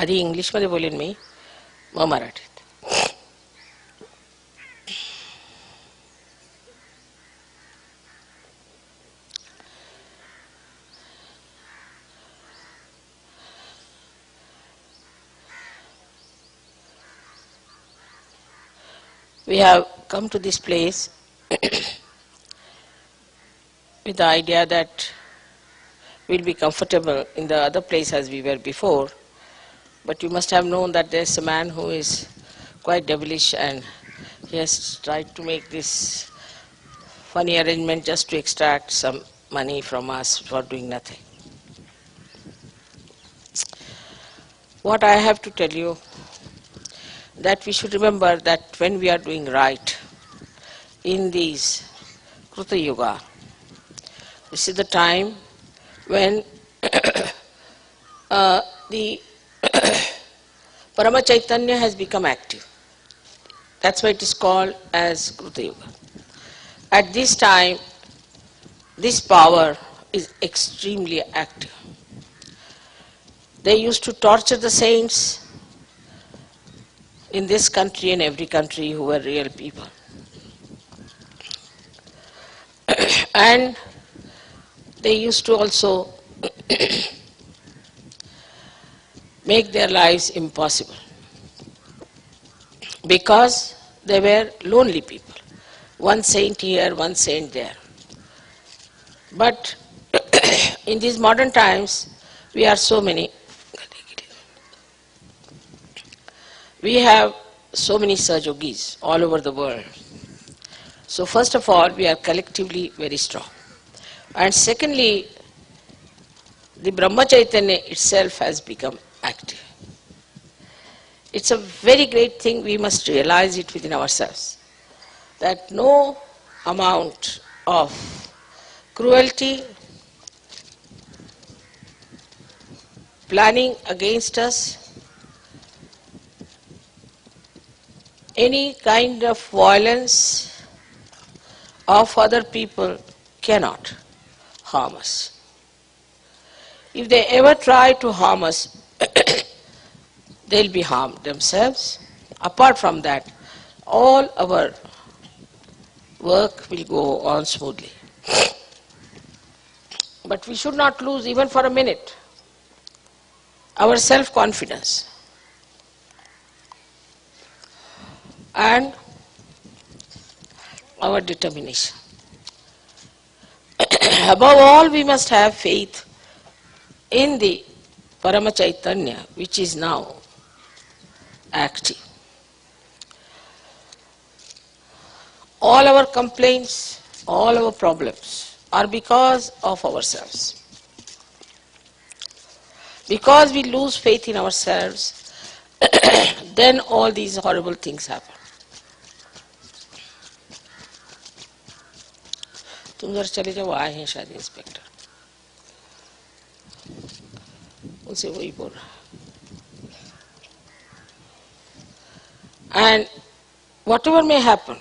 आधी इंग्लिशमध्ये बोलेन मी, मग मराठीत. We have come to this place with the idea that we'll be comfortable in the other place as we were before, but you must have known that there's a man who is quite devilish and he has tried to make this funny arrangement just to extract some money from us for doing nothing. What I have to tell you, that we should remember that when we are doing right in these Kruta Yuga, this is the time when the Parama Chaitanya has become active. That's why it is called as Kruta Yuga. At this time, this power is extremely active. They used to torture the saints in this country and every country who were real people. And they used to also make their lives impossible because they were lonely people. One saint here, one saint there. But in these modern times, we are so many. We have so many Sahajogis all over the world. So first of all, we are collectively very strong. And secondly, the Brahma Chaitanya itself has become active. It's a very great thing, we must realize it within ourselves, that no amount of cruelty, planning against us, any kind of violence of other people cannot harm us. If they ever try to harm us, they'll be harmed themselves. Apart from that, all our work will go on smoothly. But we should not lose even for a minute our self-confidence and our determination. Above all, we must have faith in the Parama Chaitanya, which is now active. All our complaints, all our problems are because of ourselves. Because we lose faith in ourselves, then all these horrible things happen. तुम जरा चले जाओ, आए हैं शायद inspector, उनसे वही बोल रहा. And whatever may happen,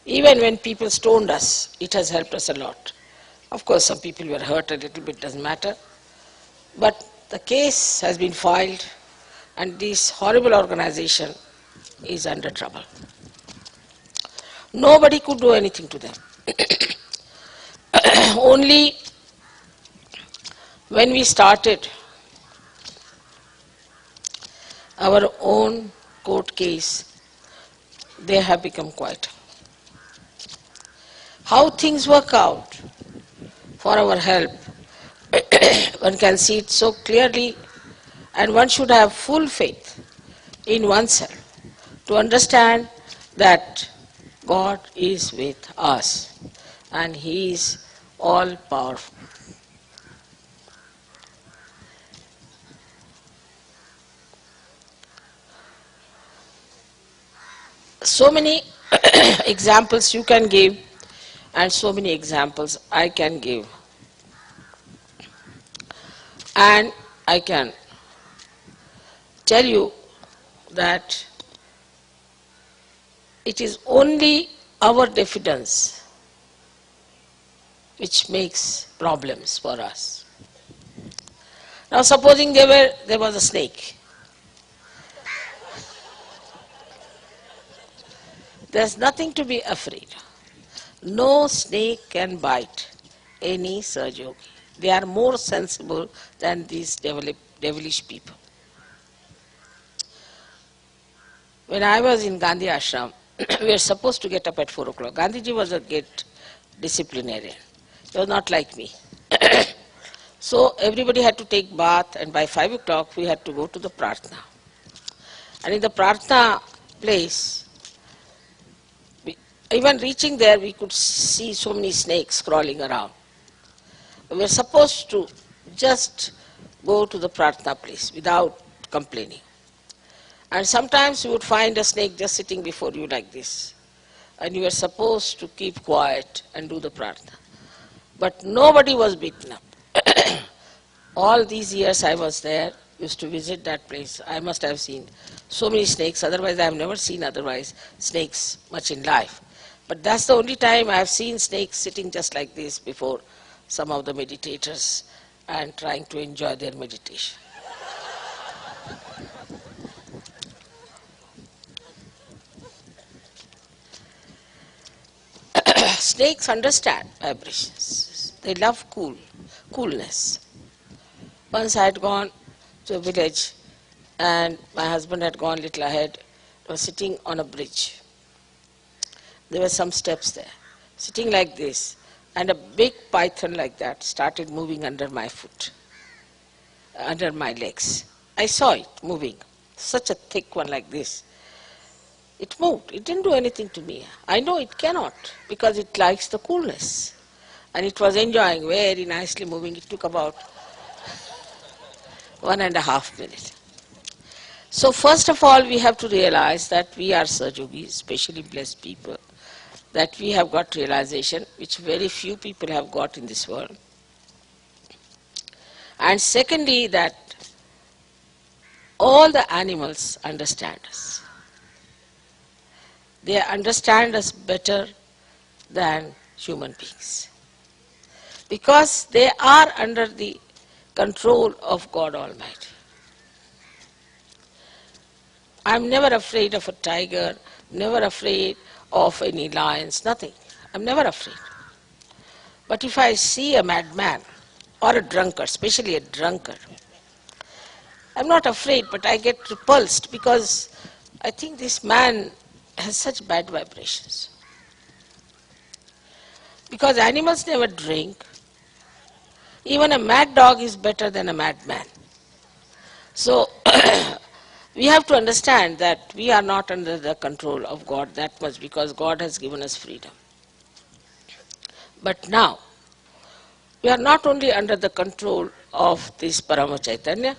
even when people stoned us, it has helped us a lot. Of course, some people were hurt a little bit, doesn't matter. But the case has been filed and this horrible organization is under trouble. Nobody could do anything to them. Only when we started our own court case, they have become quiet. How things work out for our help, one can see it so clearly, and one should have full faith in oneself to understand that God is with us and He is all powerful. So many examples you can give and so many examples I can give. And I can tell you that it is only our diffidence which makes problems for us. Now supposing there was a snake. There's nothing to be afraid. No snake can bite any Saj Yogi. They are more sensible than these devilish people. When I was in Gandhi ashram, we were supposed to get up at 4 o'clock. Gandhiji was a great disciplinarian. He was not like me. So everybody had to take bath, and by 5 o'clock we had to go to the prarthana. And in the prarthana place, even reaching there, we could see so many snakes crawling around. We were supposed to just go to the prarthana place without complaining. And sometimes you would find a snake just sitting before you like this. And you were supposed to keep quiet and do the prarthana. But nobody was beaten up. All these years I was there, used to visit that place. I must have seen so many snakes. Otherwise, I have never seen snakes much in life. But that's the only time I have seen snakes sitting just like this before some of the meditators and trying to enjoy their meditation. Snakes understand vibrations. They love coolness. Once I had gone to a village and my husband had gone a little ahead. I was sitting on a bridge. There were some steps there. Sitting like this, and a big python like that started moving under my foot, under my legs. I saw it moving, such a thick one like this. It moved. It didn't do anything to me. I know it cannot, because it likes the coolness. And it was enjoying, very nicely moving. It took about 1.5 minutes. So first of all, we have to realize that we are Sajogis, especially blessed people, that we have got realization, which very few people have got in this world. And secondly, that all the animals understand us. They understand us better than human beings, because they are under the control of God Almighty. I'm never afraid of a tiger, never afraid of any lions, nothing. I'm never afraid. But if I see a madman or a drunkard, especially a drunkard, I'm not afraid, but I get repulsed, because I think this man has such bad vibrations. Because animals never drink. Even a mad dog is better than a madman. So we have to understand that we are not under the control of God that much, because God has given us freedom. But now, we are not only under the control of this Parama Chaitanya,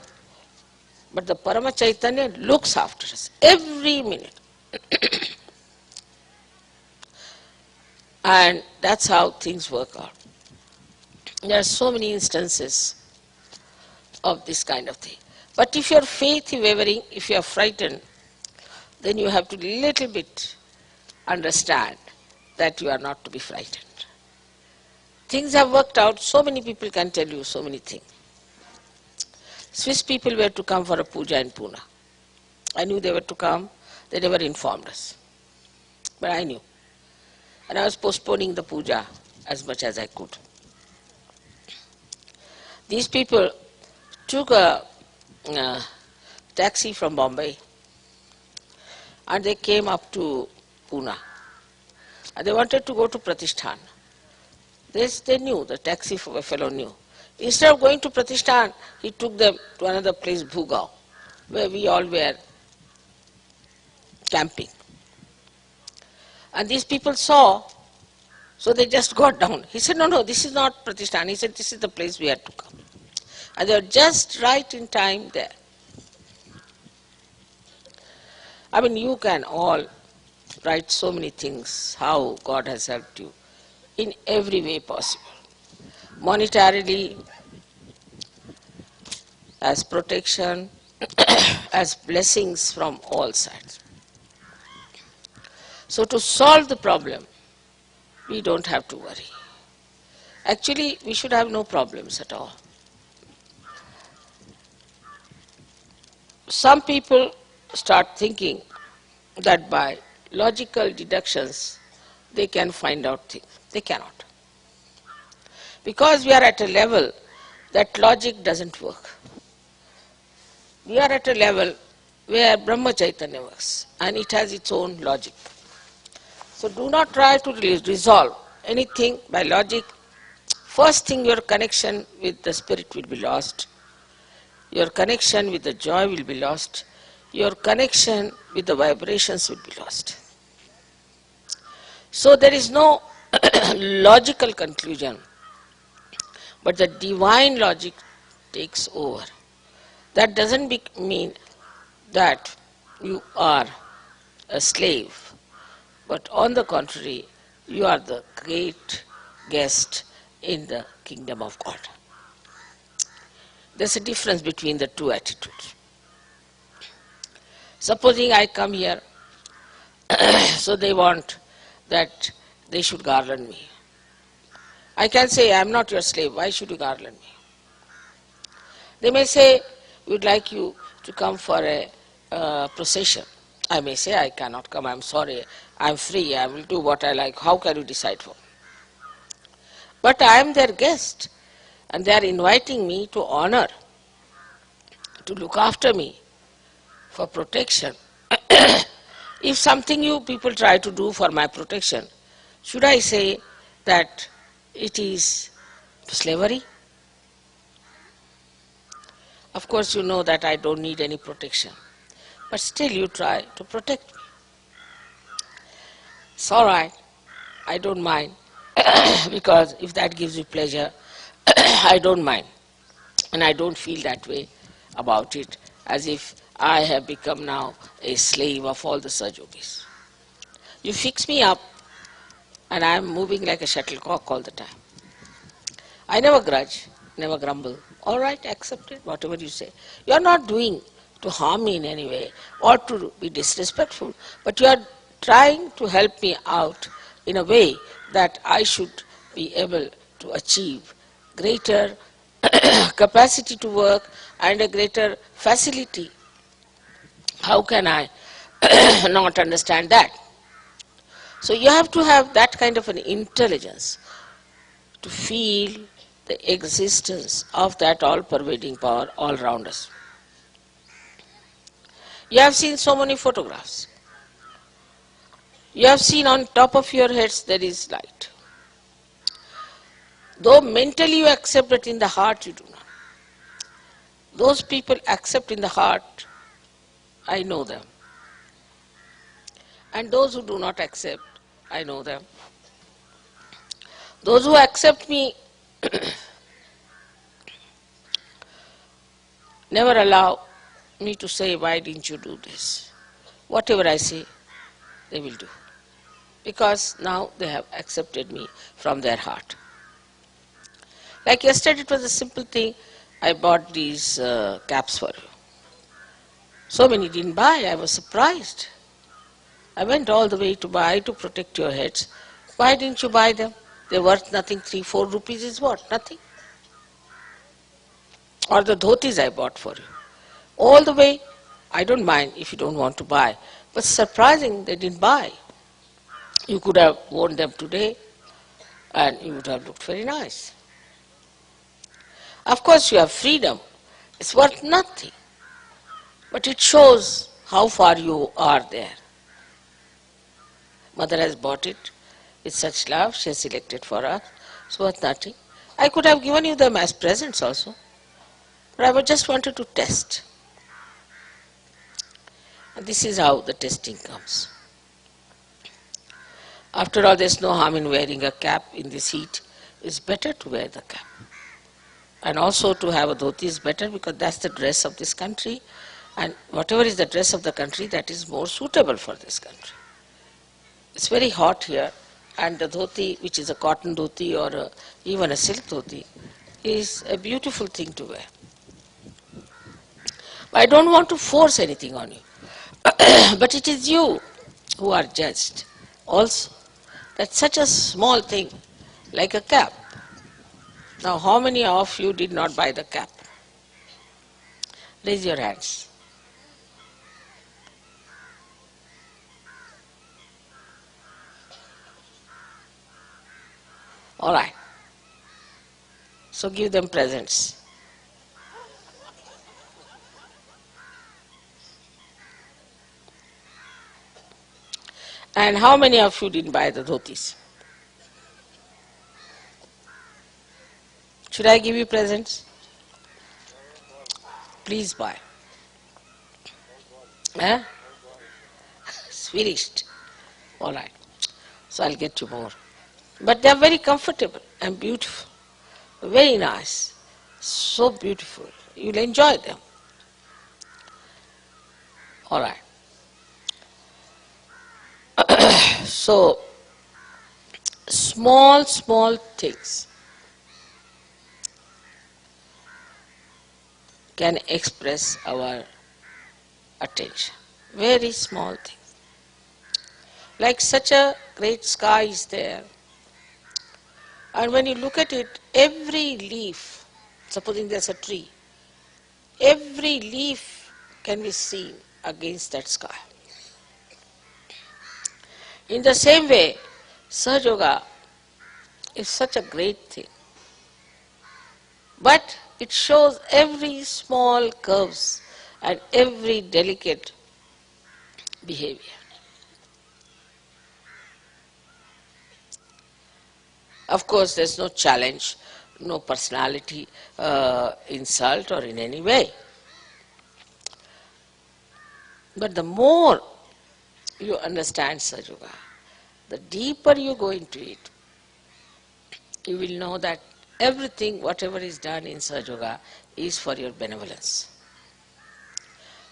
but the Parama Chaitanya looks after us every minute. And that's how things work out. There are so many instances of this kind of thing. But if your faith is wavering, if you are frightened, then you have to little bit understand that you are not to be frightened. Things have worked out. So many people can tell you so many things. Swiss people were to come for a puja in Pune. I knew they were to come. They never informed us. But I knew. And I was postponing the puja as much as I could. These people took a taxi from Bombay, and they came up to Pune. And they wanted to go to Pratishthan. They knew, the taxi fellow knew. Instead of going to Pratishthan, he took them to another place, Bhugao, where we all were camping. And these people saw, so they just got down. He said, no, this is not Pratishthan. He said, this is the place we had to come. And they were just right in time there. I mean, you can all write so many things, how God has helped you in every way possible. Monetarily, as protection, as blessings from all sides. So to solve the problem, we don't have to worry. Actually, we should have no problems at all. some people start thinking that by logical deductions they can find out things. They cannot. Because we are at a level that logic doesn't work. We are at a level where Brahma Chaitanya works and it has its own logic. So do not try to resolve anything by logic. First thing, your connection with the spirit will be lost. Your connection with the joy will be lost. Your connection with the vibrations will be lost. So there is no logical conclusion, but the divine logic takes over. That doesn't mean that you are a slave, but on the contrary, you are the great guest in the kingdom of God. There's a difference between the two attitudes. Supposing I come here, so they want that they should garland me. I can say, I am not your slave, why should you garland me? They may say, we would like you to come for a procession. I may say, I cannot come, I am sorry, I am free, I will do what I like. How can you decide for me? But I am their guest, and they are inviting me to honor, to look after me, for protection. If something you people try to do for my protection, should I say that it is slavery? Of course you know that I don't need any protection, but still you try to protect me. It's all right, I don't mind, because if that gives you pleasure, I don't mind. And I don't feel that way about it, as if I have become now a slave of all the Sajogis. You fix me up, and I am moving like a shuttlecock all the time. I never grudge, never grumble. All right, accept it, whatever you say. You are not doing to harm me in any way or to be disrespectful, but you are trying to help me out in a way that I should be able to achieve greater capacity to work and a greater facility. How can I not understand that? So you have to have that kind of an intelligence to feel the existence of that all-pervading power all around us. You have seen so many photographs. You have seen on top of your heads there is light. Though mentally you accept that, in the heart you do not. Those people accept in the heart, I know them. And those who do not accept, I know them. Those who accept me never allow me to say, why didn't you do this? Whatever I say, they will do. Because now they have accepted me from their heart. Like yesterday, it was a simple thing. I bought these caps for you. So many didn't buy. I was surprised. I went all the way to buy to protect your heads. Why didn't you buy them? They're worth nothing. 3-4 rupees is what? Nothing. Or the dhotis I bought for you. All the way, I don't mind if you don't want to buy. But surprising, they didn't buy. You could have worn them today and you would have looked very nice. Of course, you have freedom. It's worth nothing. But it shows how far you are there. Mother has bought it with such love. She has selected for us. It's worth nothing. I could have given you them as presents also. But I just wanted to test. And this is how the testing comes. After all, there's no harm in wearing a cap in this heat. It's better to wear the cap. And also to have a dhoti is better, because that's the dress of this country. And whatever is the dress of the country, that is more suitable for this country. It's very hot here, and the dhoti, which is a cotton dhoti or even a silk dhoti, is a beautiful thing to wear. I don't want to force anything on you. But it is you who are judged also. That's such a small thing, like a cap. Now, how many of you did not buy the cap? Raise your hands. All right. So give them presents. And how many of you didn't buy the dhotis? Should I give you presents? Please buy. Eh? It's finished. All right. So I'll get you more. But they're very comfortable and beautiful. Very nice. So beautiful. You'll enjoy them. All right. So, small, small things can express our attention. Very small things. Like such a great sky is there. And when you look at it, every leaf, supposing there's a tree, every leaf can be seen against that sky. In the same way, Sahaja Yoga is such a great thing. But it shows every small curves and every delicate behavior. Of course, there's no challenge, no personality insult or in any way. But the more you understand Sahaja Yoga, the deeper you go into it, you will know that everything, whatever is done in Sahaja Yoga, is for your benevolence.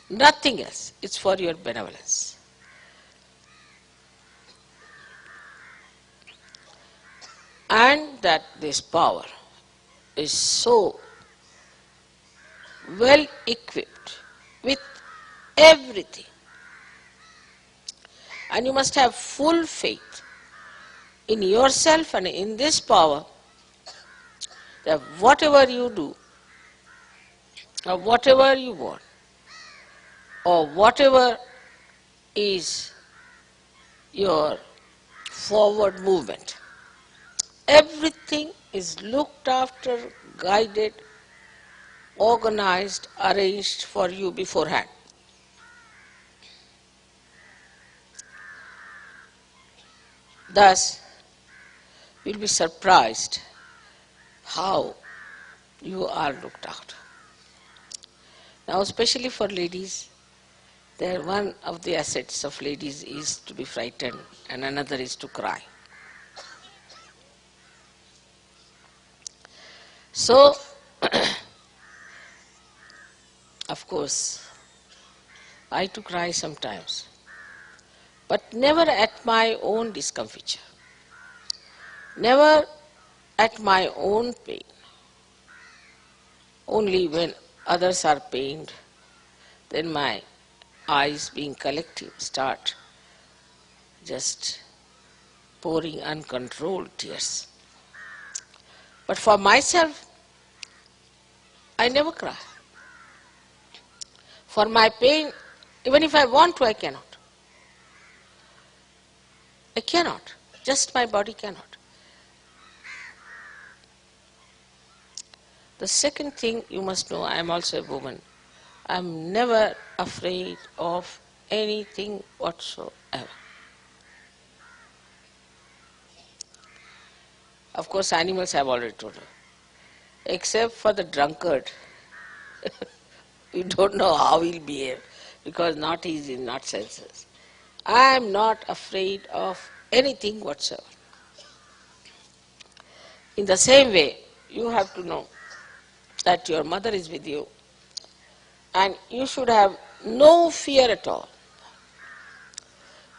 Nothing else. It's for your benevolence. And that this power is so well equipped with everything. And you must have full faith in yourself and in this power that whatever you do, or whatever you want, or whatever is your forward movement, everything is looked after, guided, organized, arranged for you beforehand. Thus, you'll be surprised how you are looked after. Now, especially for ladies, one of the assets of ladies is to be frightened and another is to cry. So, of course, I too cry sometimes, but never at my own discomfiture, never at my own pain. Only when others are pained, then my eyes, being collective, start just pouring uncontrolled tears. But for myself, I never cry. For my pain, even if I want to, I cannot. I cannot. Just my body cannot. The second thing you must know, I am also a woman. I am never afraid of anything whatsoever. Of course, animals I have already told you. Except for the drunkard. You don't know how he'll behave because not easy, not senses. I am not afraid of anything whatsoever. In the same way, you have to know that your mother is with you and you should have no fear at all.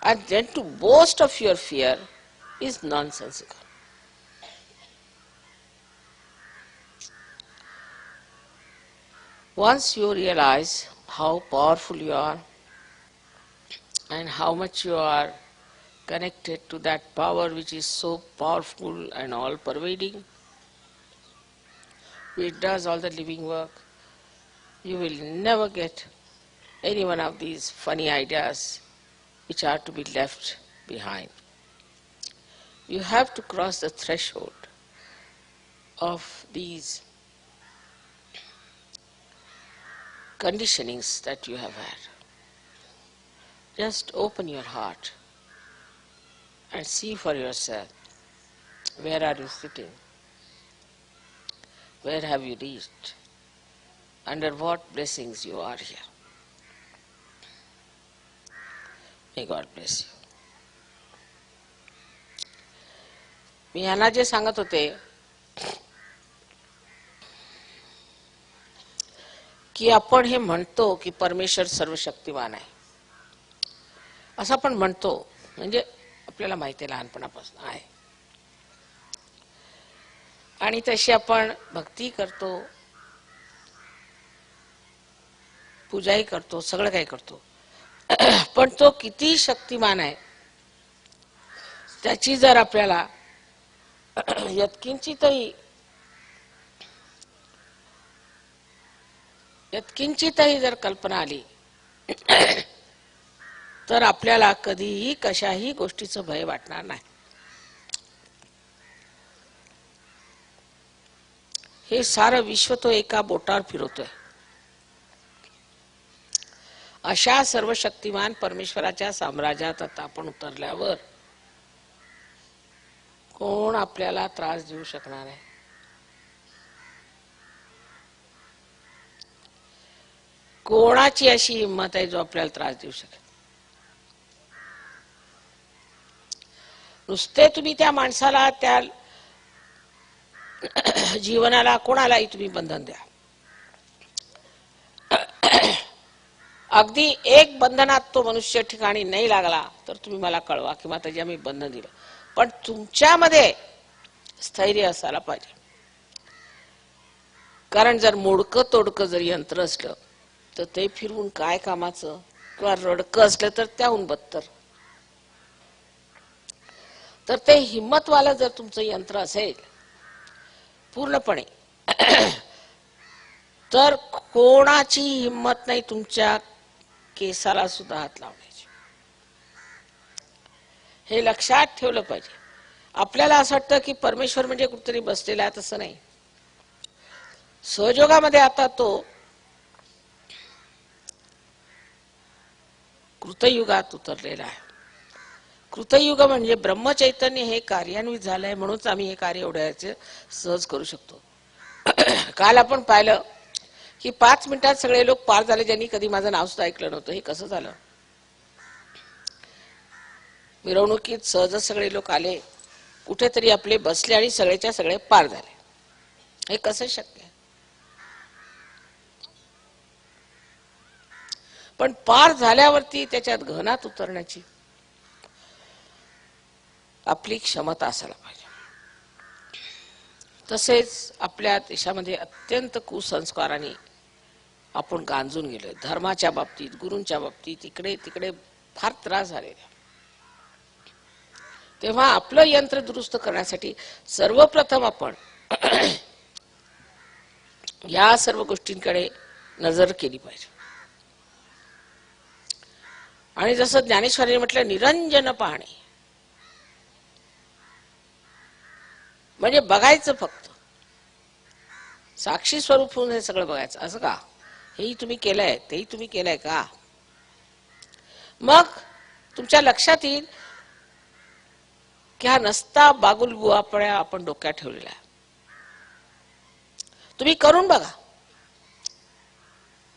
And then to boast of your fear is nonsensical. Once you realize how powerful you are and how much you are connected to that power which is so powerful and all-pervading, which does all the living work, you will never get any one of these funny ideas which are to be left behind. You have to cross the threshold of these conditionings that you have had. Just open your heart and see for yourself, where are you sitting? Where have you reached? Under what blessings you are here. May God bless you. मी ह्यांना जे सांगत होते की आपण हे म्हणतो की परमेश्वर सर्वशक्तिमान आहे, असं आपण म्हणतो, म्हणजे आपल्याला माहिती आहे लहानपणापासून आहे, आणि तशी आपण भक्ती करतो, पूजाही करतो, सगळं काही करतो. पण तो किती शक्तिमान आहे त्याची जर आपल्याला यत्किंचितही जर कल्पना आली तर आपल्याला कधीही कशाही गोष्टीचं भय वाटणार नाही. हे सारं विश्व तो एका बोटावर फिरवतोय. अशा सर्वशक्तिमान परमेश्वराच्या साम्राज्यात आता आपण उतरल्यावर कोण आपल्याला त्रास देऊ शकणार आहे? कोणाची अशी हिंमत आहे जो आपल्याला त्रास देऊ शकेल? नुसते तुम्ही त्या माणसाला, त्या जीवनाला, कोणालाही तुम्ही बंधन द्या. अगदी एक बंधनात तो मनुष्य ठिकाणी नाही लागला तर तुम्ही मला कळवा किंवा त्याच्या मी बंधन दिलं, पण तुमच्यामध्ये स्थैर्य असायला पाहिजे. कारण जर मोडकं तोडकं जर यंत्र असलं तर ते फिरवून काय कामाचं, किंवा रडकं असलं तर त्याहून बदतर. तर ते हिम्मतवालं जर तुमचं यंत्र असेल पूर्णपणे, तर कोणाची हिम्मत नाही तुमच्या केसाला सुद्धा हात लावण्याची. हे लक्षात ठेवलं पाहिजे. आपल्याला असं वाटतं की परमेश्वर म्हणजे कुठेतरी बसलेला आहे, तसं नाही. सहयोगामध्ये आता तो कृतयुगात उतरलेला आहे. कृतयुग म्हणजे ब्रह्मचैतन्य हे कार्यान्वित झालंय, म्हणूनच आम्ही हे कार्य एवढ्याचे सहज करू शकतो. काल आपण पाहिलं की 5 मिनिटात सगळे लोक पार झाले, ज्यांनी कधी माझं नाव सुद्धा ऐकलं नव्हतं. हे कसं झालं? मिरवणुकीत सहजच सगळे लोक आले, कुठेतरी आपले बसले आणि सगळेच्या सगळे पार झाले. हे कसं शक्य आहे? पण पार झाल्यावरती त्याच्यात घनात उतरण्याची आपली क्षमता असायला पाहिजे. तसेच आपल्या देशामध्ये अत्यंत कुसंस्काराने आपण गांजून गेलोय. धर्माच्या बाबतीत, गुरूंच्या बाबतीत इकडे तिकडे फार त्रास झालेला. तेव्हा आपलं यंत्र दुरुस्त करण्यासाठी सर्वप्रथम आपण या सर्व गोष्टींकडे नजर केली पाहिजे. आणि जसं ज्ञानेश्वरांनी म्हटलं, निरंजन पाहणे म्हणजे बघायचं, फक्त साक्षी स्वरूप होऊन हे सगळं बघायचं. असं का? हेही तुम्ही केलंय, तेही तुम्ही केलंय का? मग तुमच्या लक्षात येईल की हा नसता बागुलबुवापळ्या आपण डोक्यात ठेवलेला आहे. तुम्ही करून बघा.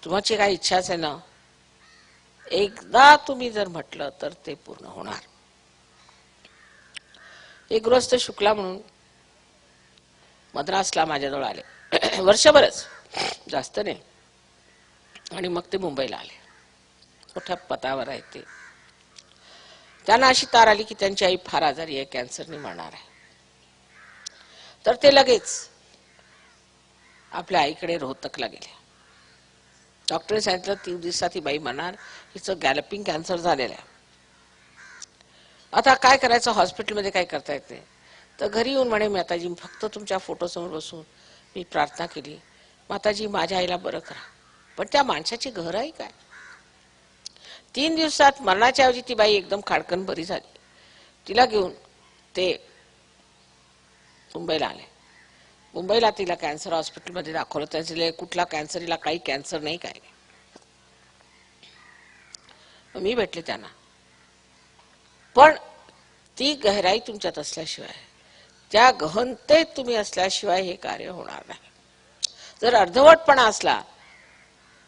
तुमची काय इच्छाच आहे ना, एकदा तुम्ही जर म्हटलं तर ते पूर्ण होणार. एक गृहस्थ शुक्ला म्हणून मद्रासला माझ्याजवळ आले. वर्षभरच, जास्त नाही. आणि मग ते मुंबईला आले. मोठ्या पदावर आहेत ते. त्यांना अशी तार आली की त्यांची आई फार आजारी आहे, कॅन्सरने मरणार आहे. तर ते लगेच आपल्या आईकडे रोहतकला गेले. डॉक्टरने सांगितलं 3 दिवसात ही बाई मरणार, हिचं गॅलपिंग कॅन्सर झालेलं आहे. आता काय करायचं? हॉस्पिटलमध्ये काय करता येत नाही. तर घरी येऊन म्हणे, माताजी फक्त तुमच्या फोटोसमोर बसून मी प्रार्थना केली, माताजी माझ्या आईला बरं करा. पण त्या माणसाची घरही काय. 3 दिवसात मरणाच्या ऐवजी ती बाई एकदम खाडकन बरी झाली. तिला घेऊन ते मुंबईला आले. मुंबईला तिला कॅन्सर हॉस्पिटलमध्ये दाखवलं. त्याचे कुठला कॅन्सर, हिला काही कॅन्सर नाही, काय नाही. मी भेटले त्यांना. पण ती गहराई तुमच्यात असल्याशिवाय, त्या गहनतेत तुम्ही असल्याशिवाय हे कार्य होणार नाही. जर अर्धवटपणा असला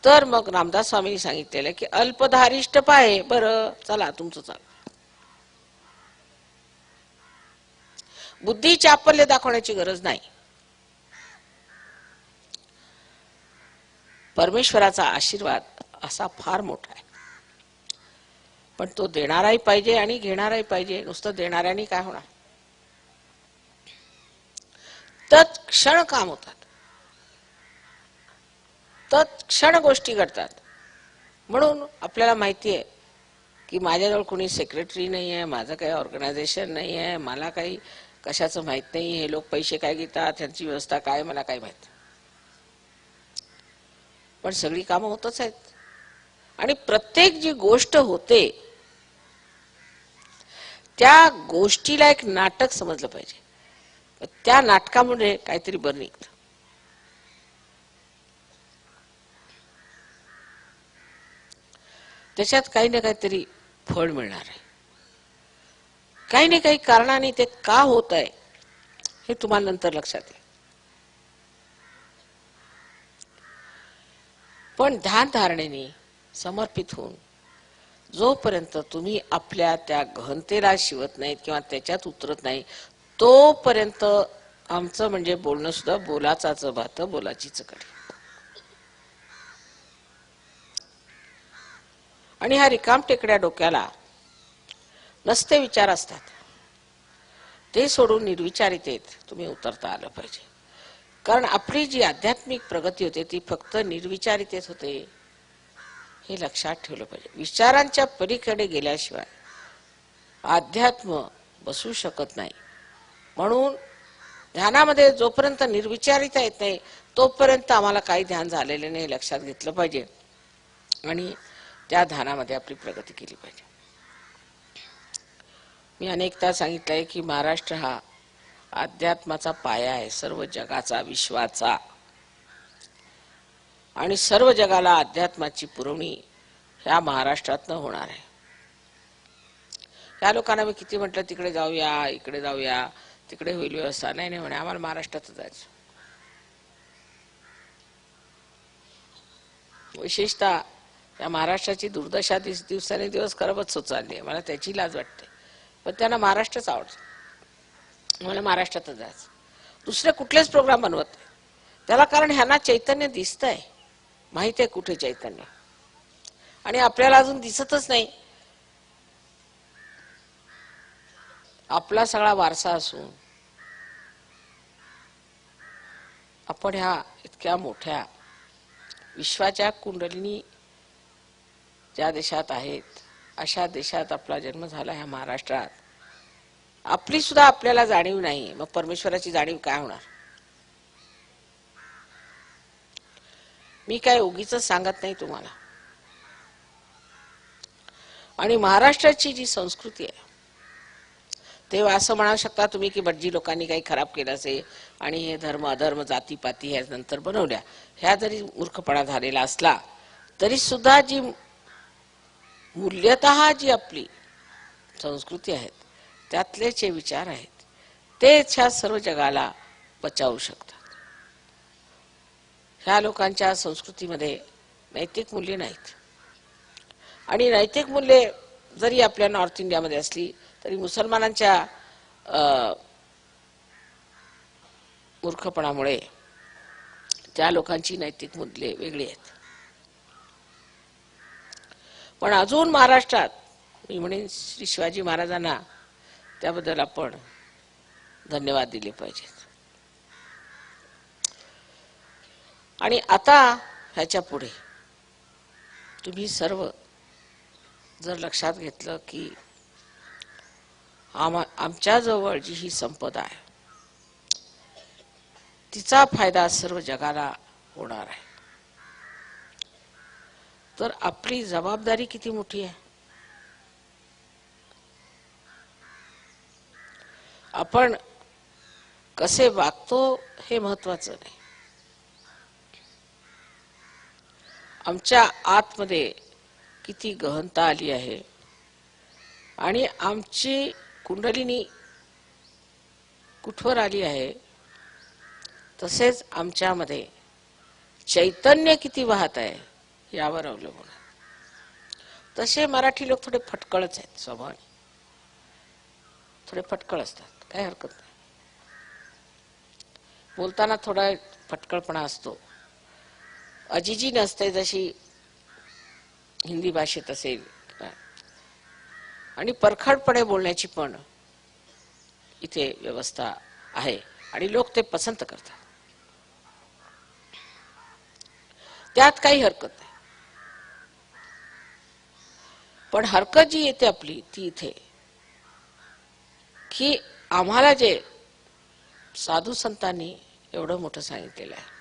तर मग रामदास स्वामींनी सांगितलेलं की अल्पधारिष्ट पाहे, बरं चला तुमचं चाल. बुद्धी चापल्य दाखवण्याची गरज नाही. परमेश्वराचा आशीर्वाद असा फार मोठा आहे, पण तो देणाराही पाहिजे आणि घेणाराही पाहिजे. नुसतं देणाऱ्याने काय होणार? तत्क्षण काम होतात, तत्क्षण गोष्टी घडतात. म्हणून आपल्याला माहिती आहे की माझ्याजवळ कोणी सेक्रेटरी नाही आहे, माझं काही ऑर्गनायझेशन नाही आहे, मला काही कशाचं माहित नाही, हे लोक पैसे काय घेतात, त्यांची व्यवस्था काय, मला काय माहित. पण सगळी कामं होतच आहेत. आणि प्रत्येक जी गोष्ट होते त्या गोष्टीला एक नाटक समजलं पाहिजे. त्या नाटकामुळे काहीतरी बरं निघतं. त्याच्यात काही ना काहीतरी फळ मिळणार आहे. काही ना काही कारणाने ते का होत आहे हे तुम्हाला नंतर लक्षात येईल. पण ध्यान धारणेने समर्पित होऊन जोपर्यंत तुम्ही आपल्या त्या गहनतेला शिवत नाहीत किंवा त्याच्यात उतरत नाही, तोपर्यंत आमचं म्हणजे बोलणं सुद्धा बोलाचाच भात बोलाचीच कडी. आणि ह्या रिकामटेकड्या डोक्याला नसते विचार असतात, ते सोडून निर्विचारितेत तुम्ही उतरता आलं पाहिजे. कारण आपली जी आध्यात्मिक प्रगती होते ती फक्त निर्विचारितेत होते, हे लक्षात ठेवलं पाहिजे. विचारांच्या पलीकडे गेल्याशिवाय अध्यात्म बसू शकत नाही. म्हणून ध्यानामध्ये जोपर्यंत निर्विचारिता येत नाही तोपर्यंत आम्हाला काही ध्यान झालेले नाही, लक्षात घेतलं पाहिजे. आणि त्या ध्यानामध्ये आपली प्रगती केली पाहिजे. मी अनेकदा सांगितलंय की महाराष्ट्र हा अध्यात्माचा पाया आहे, सर्व जगाचा, विश्वाचा. आणि सर्व जगाला अध्यात्माची पुरवणी ह्या महाराष्ट्रातनं होणार आहे. त्या लोकांना मी किती म्हटलं तिकडे जाऊया, इकडे जाऊया, तिकडे होईल व्यवस्था. नाही नाही म्हणे, आम्हाला महाराष्ट्रात जायचं. विशेषतः त्या महाराष्ट्राची दुर्दशा दिवसाने दिवस खरबच होत चालली आहे. मला त्याची लाज वाटते. पण त्यांना महाराष्ट्रच आवडतं. मला महाराष्ट्रातच जायचं. दुसरे कुठलेच प्रोग्राम बनवत नाही त्याला. कारण ह्यांना चैतन्य दिसतंय, माहित आहे कुठे चैतन्य, आणि आपल्याला अजून दिसतच नाही. आपला सगळा वारसा असून आपण ह्या इतक्या मोठ्या विश्वाच्या कुंडलिनी ज्या देशात आहेत अशा देशात आपला जन्म झाला, ह्या महाराष्ट्रात. आपली सुद्धा आपल्याला जाणीव नाही, मग परमेश्वराची जाणीव काय होणार? मी काय उगीच सांगत नाही तुम्हाला. आणि महाराष्ट्राची जी संस्कृती आहे, तेव्हा असं म्हणू शकता तुम्ही की भटजी लोकांनी काही खराब केलं असेल आणि हे धर्म अधर्म जातीपाती ह्या नंतर बनवल्या, ह्या जरी मूर्खपणा झालेला असला तरी सुद्धा जी मूल्यतः जी आपली संस्कृती आहेत त्यातले जे विचार आहेत तेच ह्या सर्व जगाला बचावू शकतात. ह्या लोकांच्या संस्कृतीमध्ये नैतिक मूल्य नाहीत. आणि नैतिक मूल्ये जरी आपल्या नॉर्थ इंडियामध्ये असली तरी मुसलमानांच्या मूर्खपणामुळे त्या लोकांची नैतिक मूल्ये वेगळी आहेत. पण अजून महाराष्ट्रात मी म्हणेन श्री शिवाजी महाराजांना त्याबद्दल आपण धन्यवाद दिले पाहिजेत. आणि आता ह्याच्या पुढे तुम्ही सर्व जर लक्षात घेतलं की आमच्या जवळ जी ही संपदा आहे तिचा फायदा सर्व जगाला होणार आहे, तर आपली जबाबदारी किती मोठी आहे. आपण कसे वागतो हे महत्वाचं नाही. आमच्या आतमध्ये किती गहनता आली आहे आणि आमची कुंडलिनी कुठवर आली आहे, तसेच आमच्यामध्ये चैतन्य किती वाहत आहे यावर अवलंबून आहे. तसे मराठी लोक थोडे फटकळच आहेत स्वभावाने, थोडे फटकळ असतात, काही हरकत नाही. बोलताना थोडा फटकळपणा असतो, अजिजी नसते जशी हिंदी भाषेत असेल, आणि परखडपणे बोलण्याची पण इथे व्यवस्था आहे आणि लोक ते पसंत करतात, त्यात काही हरकत नाही. पण हरकत जी येते आपली ती इथे की आम्हाला जे साधू संतांनी एवढं मोठं सांगितलेलं आहे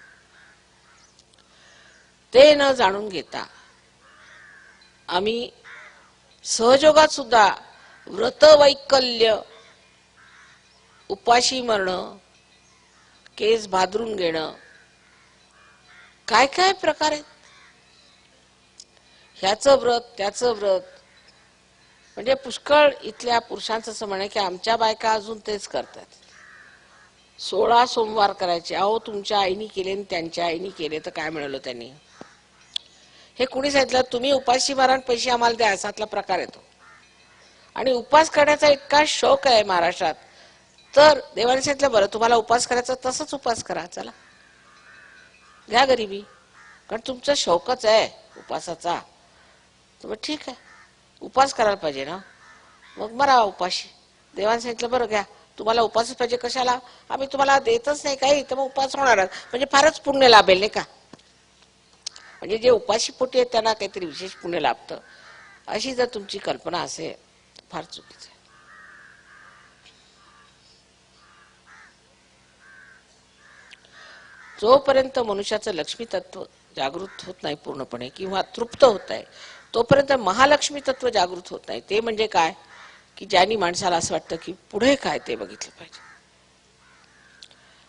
ते न जाणून घेता आम्ही सहयोगात सुद्धा व्रतवैकल्य, उपाशी मरणं, केस भादरून घेणं, काय काय प्रकार आहेत. ह्याचं व्रत त्याचं व्रत, म्हणजे पुष्कळ इथल्या पुरुषांचं असं म्हणे की आमच्या बायका अजून तेच करतात. 16 सोमवार करायचे. अहो तुमच्या आईनी केले आणि त्यांच्या आईनी केले तर काय मिळालं त्यांनी? हे कुणी सांगितलं? तुम्ही उपाशी मारा आणि पैसे आम्हाला द्या, असातला प्रकार येतो. आणि उपास करण्याचा इतका शौक आहे महाराष्ट्रात, तर देवाने सांगितलं बरं तुम्हाला उपास करायचा तसंच उपास करा, चला घ्या गरिबी, कारण तुमचा शौकच आहे उपासाचा. तर ठीक आहे, उपास करायला पाहिजे ना, मग मरा उपाशी. देवाने सांगितलं बरं घ्या, तुम्हाला उपास पाहिजे, कशाला? आम्ही तुम्हाला देतच नाही काही, तर मग उपास होणार, म्हणजे फारच पुण्य लाभेल नाही का? म्हणजे जे उपाशी पोटी आहेत त्यांना काहीतरी विशेष पुण्य लाभतं, अशी जर तुमची कल्पना असेल फार चुकीचं आहे. जोपर्यंत मनुष्याचं लक्ष्मी तत्व जागृत होत नाही पूर्णपणे किंवा तृप्त होत आहे, तोपर्यंत महालक्ष्मी तत्व जागृत होत नाही. ते म्हणजे काय? की ज्यांनी माणसाला असं वाटतं की पुढे काय ते बघितलं पाहिजे.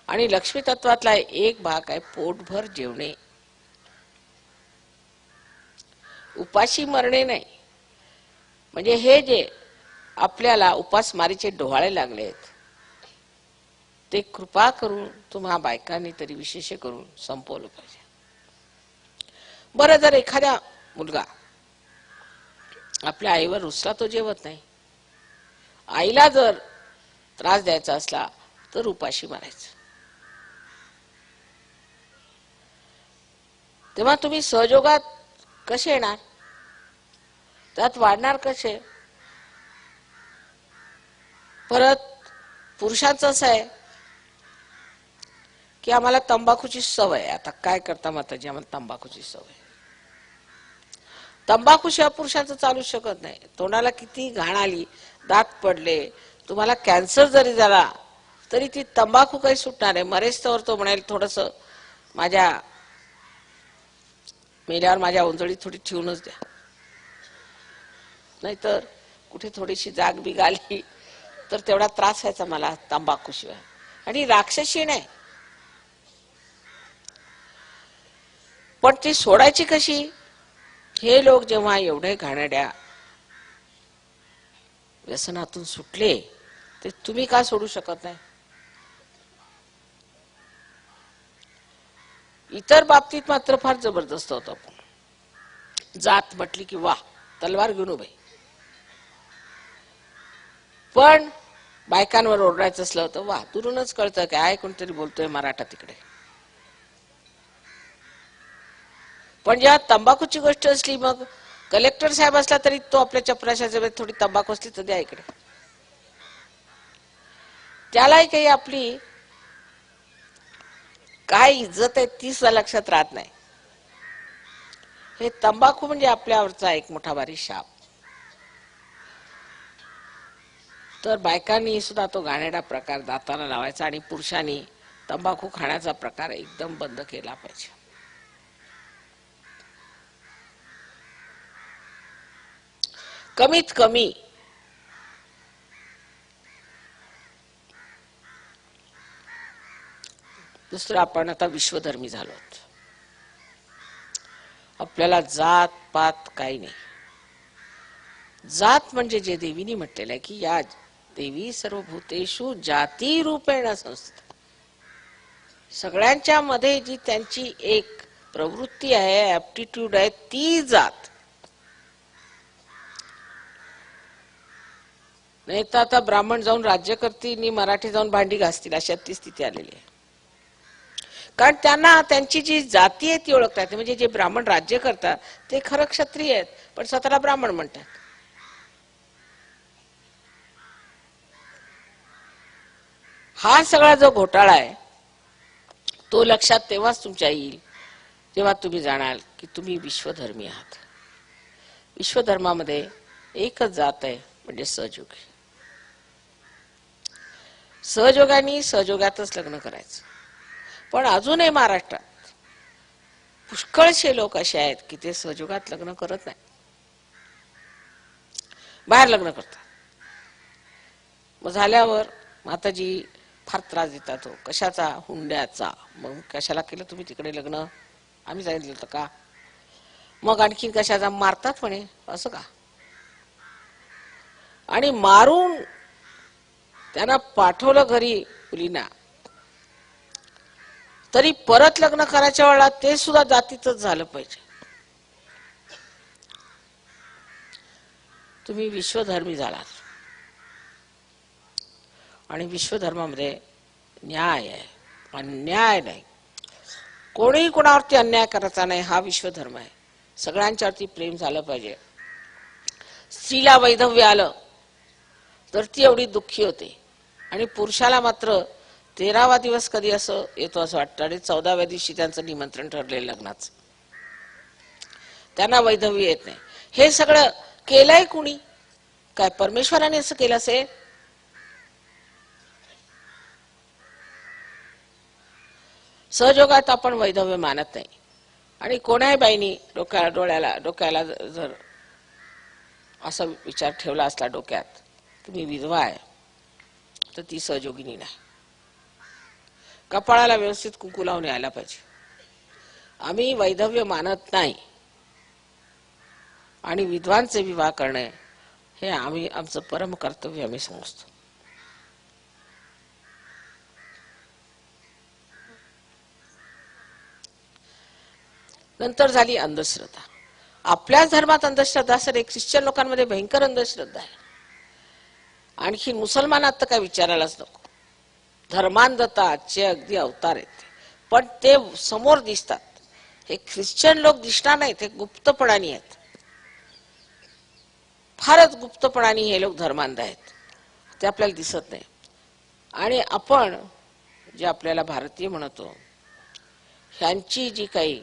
आणि लक्ष्मी तत्वातला एक भाग आहे पोटभर जेवणे, उपाशी मरणे नाही. म्हणजे हे जे आपल्याला उपासमारीचे डोहाळे लागलेत ते कृपा करून तुम्हा बायकांनी तरी विशेष करून संपवलं पाहिजे. बरं, जर एखाद्या मुलगा आपल्या आईवर रुसला, तो जेवत नाही, आईला जर त्रास द्यायचा असला तर उपाशी मारायचं. तेव्हा तुम्ही सहयोगात कसे येणार, त्यात वाढणार कसे? परत पुरुषांचं असं आहे की आम्हाला तंबाखूची सवय. आता काय करता माताजी, आम्हाला तंबाखूची सवय. तंबाखूशिवाय पुरुषांचं चालू शकत नाही. तोंडाला किती घाण आली, दात पडले, तुम्हाला कॅन्सर जरी झाला तरी ती तंबाखू काही सुटणार आहे. मरेस्तवर तो म्हणेल थोडस माझ्या मेल्यावर माझ्या ओंजळीत थोडी ठेवूनच द्या, नाहीतर कुठे थोडीशी जाग बिग आली तर तेवढा त्रास व्हायचा मला तंबाखूशिवाय. आणि राक्षसी नाही, पण ती सोडायची कशी? हे लोक जेव्हा एवढे घाणेरड्या व्यसनातून सुटले, ते तुम्ही का सोडू शकत नाही? इतर बाबतीत मात्र फार जबरदस्त होतो. जात म्हटली की वा, तलवार घेऊन उभे. पण बायकांवर ओरडायचं असलं तर वा, दुरूनच कळतं काय कोणतरी बोलतोय मराठा तिकडे. पण जेव्हा तंबाखूची गोष्ट असली, मग कलेक्टर साहेब असला तरी तो आपल्या चपराशा जवळ थोडी तंबाखू असली तर द्या इकडे. त्यालाही काही आपली काय इज्जत आहे ती सुद्धा लक्षात राहत नाही. हे तंबाखू म्हणजे आपल्यावरचा एक मोठा भारी शाप. तर बायकांनी सुद्धा तो घाणेरडा प्रकार दाताला लावायचा आणि पुरुषांनी तंबाखू खाण्याचा प्रकार एकदम बंद केला पाहिजे. कमीत कमी दुसरं, आपण आता विश्वधर्मी झालो. आपल्याला जात पात काही नाही. जात म्हणजे जे देवीने म्हटलेलं आहे की या देवी सर्वभूतेषु जाती रूपेण संस्था. सगळ्यांच्या मध्ये जी त्यांची एक प्रवृत्ती आहे, ऍप्टिट्यूड आहे, ती जात. नाही तर आता ब्राह्मण जाऊन राज्य करतील आणि मराठी जाऊन भांडी घासतील, अशा ती स्थिती आलेली आहे. कारण त्यांना त्यांची जी जाती आहे ती ओळखतात. म्हणजे जे ब्राह्मण राज्य करतात ते खरं क्षत्रिय आहेत, पण स्वतःला ब्राह्मण म्हणतात. हा सगळा जो घोटाळा आहे तो लक्षात तेव्हाच तुमच्या येईल जेव्हा तुम्ही जाणाल की तुम्ही विश्वधर्मी आहात. विश्वधर्मामध्ये एकच जात आहे, म्हणजे सहयोगी. सहयोगाने सहयोगातच लग्न करायचं. पण अजूनही महाराष्ट्रात पुष्कळशे लोक असे आहेत की ते सहयोगात लग्न करत नाही, बाहेर लग्न करतात. मग झाल्यावर माताजी फार त्रास देतात. हो कशाचा? हुंड्याचा. मग कशाला केलं तुम्ही तिकडे लग्न? आम्ही सांगितलं होतं का? मग आणखीन कशाचा? मारतात म्हणे. असं का? आणि मारून त्यांना पाठवलं घरी मुलींना, तरी परत लग्न करायच्या वेळेला ते सुद्धा जातीतच झालं पाहिजे. तुम्ही विश्वधर्मी झालात आणि विश्वधर्मामध्ये न्याय आहे, अन्याय नाही. कोणीही कोणावरती अन्याय करायचा नाही, हा विश्वधर्म आहे. सगळ्यांच्यावरती प्रेम झालं पाहिजे. स्त्रीला वैधव्य आलं तर ती एवढी दुःखी होते, आणि पुरुषाला मात्र 13वा दिवस कधी असं येतो असं वाटतं, आणि 14व्या दिवशी त्यांचं निमंत्रण ठरलेलं लग्नाचं. त्यांना वैधव्य येत नाही. हे सगळं केलंय कुणी? काय परमेश्वराने असं केलं असेल? सहयोगात आपण वैधव्य मानत नाही. आणि कोणाही बाईनी डोक्याला जर असा विचार ठेवला असला डोक्यात तुम्ही विधवा आहे, तर ती सहयोगिनी नाही. कपाळाला व्यवस्थित कुंकू लावून यायला पाहिजे. आम्ही वैधव्य मानत नाही, आणि विधवांचे विवाह करणे हे आमचं परम कर्तव्य आम्ही समजतो. नंतर झाली अंधश्रद्धा. आपल्याच धर्मात अंधश्रद्धा असेल, ख्रिश्चन लोकांमध्ये भयंकर अंधश्रद्धा आहे. आणखी मुसलमानात तर काय विचारायलाच नको. धर्मांधताचे अगदी अवतार आहेत, पण ते समोर दिसतात. हे ख्रिश्चन लोक दिसणार नाहीत, हे गुप्तपणाने आहेत. फारच गुप्तपणाने हे लोक धर्मांध आहेत, ते आपल्याला दिसत नाही. आणि आपण जे आपल्याला भारतीय म्हणतो, ह्यांची जी काही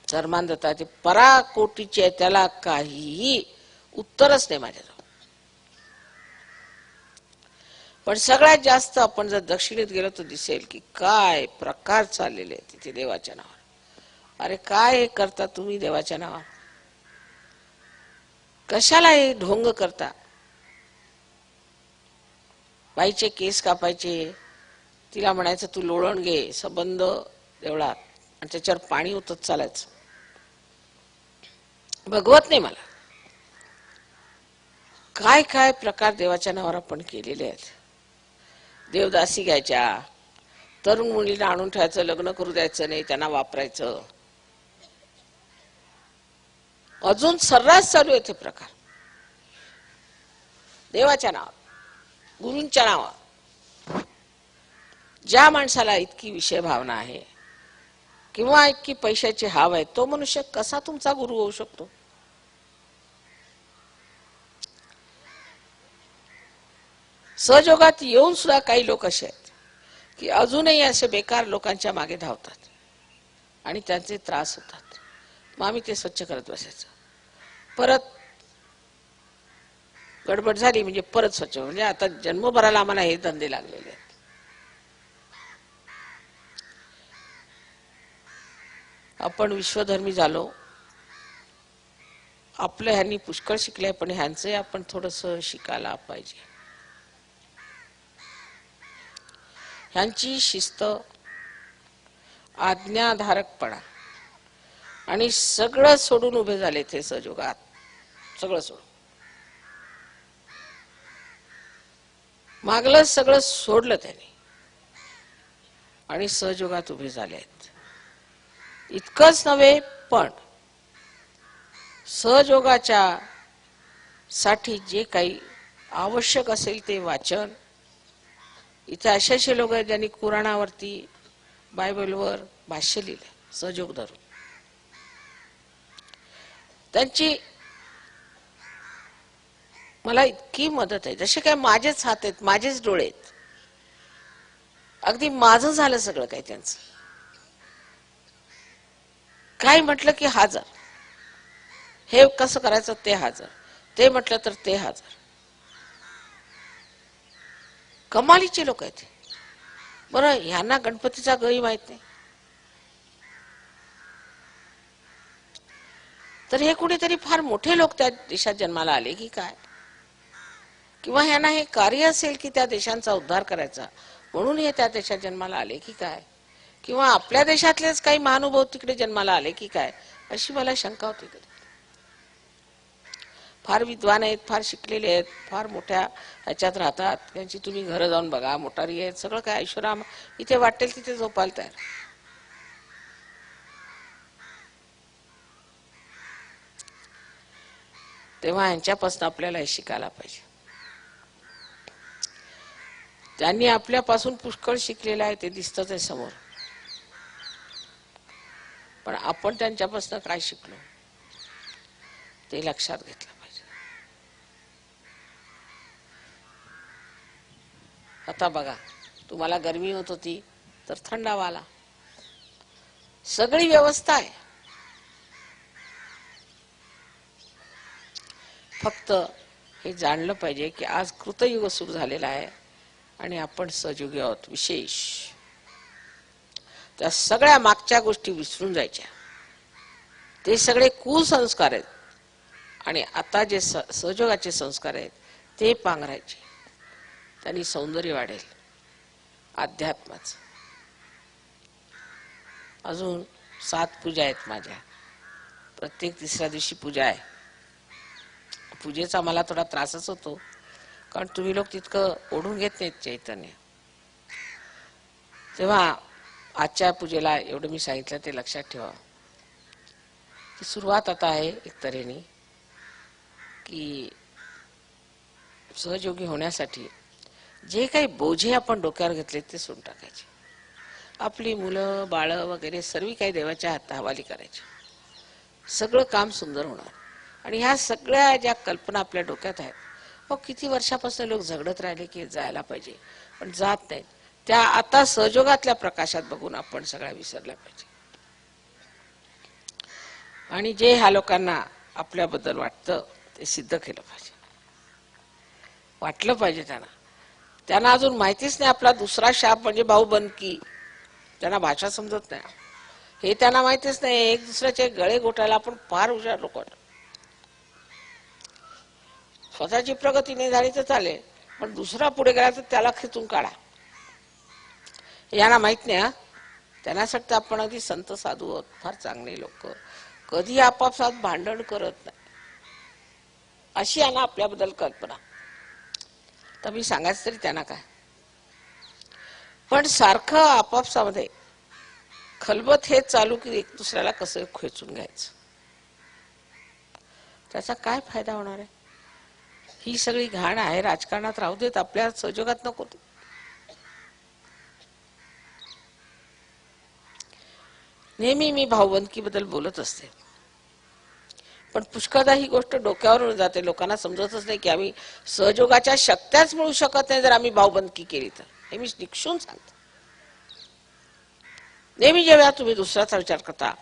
धर्मांधता ती पराकोटीची आहे, त्याला काहीही उत्तरच नाही माझ्याजवळ. पण सगळ्यात जास्त आपण जर दक्षिणेत गेलो तर दिसेल की काय प्रकार चाललेले आहेत तिथे देवाच्या नावावर. अरे काय हे करता तुम्ही देवाच्या नावावर? कशाला हे ढोंग करता? बाईचे केस कापायचे, तिला म्हणायचं तू लोळण घे संबंध देवळात, आणि त्याच्यावर पाणी ओतत चालायचं. भगवत नाही मला. काय काय प्रकार देवाच्या नावावर आपण केलेले आहेत. देवदासी घ्यायच्या, तरुण मुलीला आणून ठेवायचं, लग्न करू द्यायचं नाही, त्यांना वापरायचं. अजून सर्रास चालू आहे ते प्रकार देवाच्या नावावर, गुरूंच्या नावावर. ज्या माणसाला इतकी विषय भावना आहे किंवा इतकी पैशाची हाव आहे, तो मनुष्य कसा तुमचा गुरु होऊ शकतो? सहयोगात येऊन सुद्धा काही लोक असे आहेत की अजूनही असे बेकार लोकांच्या मागे धावतात आणि त्यांचे त्रास होतात. मग आम्ही ते स्वच्छ करत बसायचं. परत गडबड झाली म्हणजे परत स्वच्छ. म्हणजे आता जन्मभराला आम्हाला हे धंदे लागलेले आहेत. आपण विश्वधर्मी झालो, आपलं ह्यांनी पुष्कळ शिकले, पण ह्यांचे आपण थोडस शिकायला पाहिजे. ह्यांची शिस्त आज्ञाधारकपणा आणि सगळं सोडून उभे झाले ते सहयोगात. सगळं सोडून मागलं सगळं सोडलं त्यांनी आणि सहयोगात उभे झाले आहेत. इतकंच नव्हे, पण सहयोगाच्या साठी जे काही आवश्यक असेल ते वाचन. इथे असे लोक आहेत ज्यांनी कुराणावरती, बायबलवर भाष्य लिहिले सहयोग धरून. त्यांची मला इतकी मदत आहे, जसे काय माझेच हात आहेत, माझेच डोळे आहेत. अगदी माझं झालं सगळं काही त्यांचं. काय म्हटलं की हजर, हे कसं करायचं ते हजर, ते म्हटलं तर ते हजर. कमालीचे लोक आहेत. बरं, ह्यांना गणपतीचा गही माहित नाही, तर हे कुणीतरी फार मोठे लोक त्या देशात जन्माला आले की काय? किंवा ह्यांना हे कार्य असेल की त्या देशांचा उद्धार करायचा, म्हणून हे त्या देशात जन्माला आले की काय? किंवा आपल्या देशातलेच काही महानुभाव तिकडे जन्माला आले की काय, अशी मला शंका होती. फार विद्वान आहेत, फार शिकलेले आहेत, फार मोठ्या ह्याच्यात राहतात. त्यांची तुम्ही घरं जाऊन बघा, मोटारी आहेत, सगळं काय ऐश्वराम इथे वाटेल तिथे झोपायला तयार. तेव्हा यांच्यापासून आपल्याला हे शिकायला पाहिजे. त्यांनी आपल्यापासून पुष्कळ शिकलेलं आहे, ते दिसतच आहे समोर. पण आपण त्यांच्यापासून काय शिकलो ते लक्षात घेतलं पाहिजे. आता बघा, तुम्हाला गरमी होत होती तर थंडावा आला, सगळी व्यवस्था आहे. फक्त हे जाणलं पाहिजे की आज कृतयुग सुरू झालेला आहे आणि आपण सहयोगी आहोत. विशेष त्या सगळ्या मागच्या गोष्टी विसरून जायच्या. ते सगळे कुसंस्कार आहेत आणि आता जे सहयोगाचे संस्कार आहेत ते पांघरायचे. त्यांनी सौंदर्य वाढेल अध्यात्माचं. अजून 7 पूजा आहेत माझ्या, प्रत्येक तिसऱ्या दिवशी पूजा आहे. पूजेचा मला थोडा त्रासच होतो, कारण तुम्ही लोक तितकं ओढून घेत नाहीत चैतन्य. तेव्हा आजच्या पूजेला एवढं मी सांगितलं ते लक्षात ठेवा. की सुरुवात आता आहे एक तऱ्हेने की सहयोगी होण्यासाठी जे काही बोझे आपण डोक्यावर घेतले ते सोडून टाकायचे. आपली मुलं बाळं वगैरे सर्व काही देवाच्या हाताहवाली करायचे. सगळं काम सुंदर होणार. आणि ह्या सगळ्या ज्या कल्पना आपल्या डोक्यात आहेत, किती वर्षापासून लोक झगडत राहिले की जायला पाहिजे पण जात नाहीत, त्या आता सहयोगातल्या प्रकाशात बघून आपण सगळ्या विसरल्या पाहिजे. आणि जे ह्या लोकांना आपल्याबद्दल वाटतं ते सिद्ध केलं पाहिजे. वाटलं पाहिजे त्यांना अजून माहितीच नाही आपला दुसरा शाप म्हणजे भाऊबंदकी. त्यांना भाषा समजत नाही, हे त्यांना माहितीच नाही. एक दुसऱ्याचे गळे घोटायला आपण फार हुशार लोक. स्वतःची प्रगती नाही झाली तर चालेल, पण दुसरा पुढे गेला तर त्याला खेचून काढा, यांना माहित नाही. त्यांना वाटतं आपण अगदी संत साधू आहोत, फार चांगले लोक, कधी आपापसात भांडण करत नाही, अशी यांना आपल्याबद्दल कल्पना. तर मी सांगायचं तरी त्यांना काय, पण सारखं आपापसामध्ये खलबत हे चालू की एक दुसऱ्याला कसं खेचून घ्यायचं, त्याचा काय फायदा होणार आहे? ही सगळी घाण आहे, राजकारणात राहू देत, आपल्या सहयोगात नको. नेहमी मी भाऊबंदकी बद्दल बोलत असते, पण पुष्कळदा ही गोष्ट डोक्यावरून जाते. लोकांना समजतच नाही की आम्ही सहयोगाच्या शक्त्याच मिळू शकत नाही जर आम्ही भाऊबंदकी केली तर. हे मी निक्षून सांगते. नेहमी जेव्हा तुम्ही दुसऱ्याचा विचार करता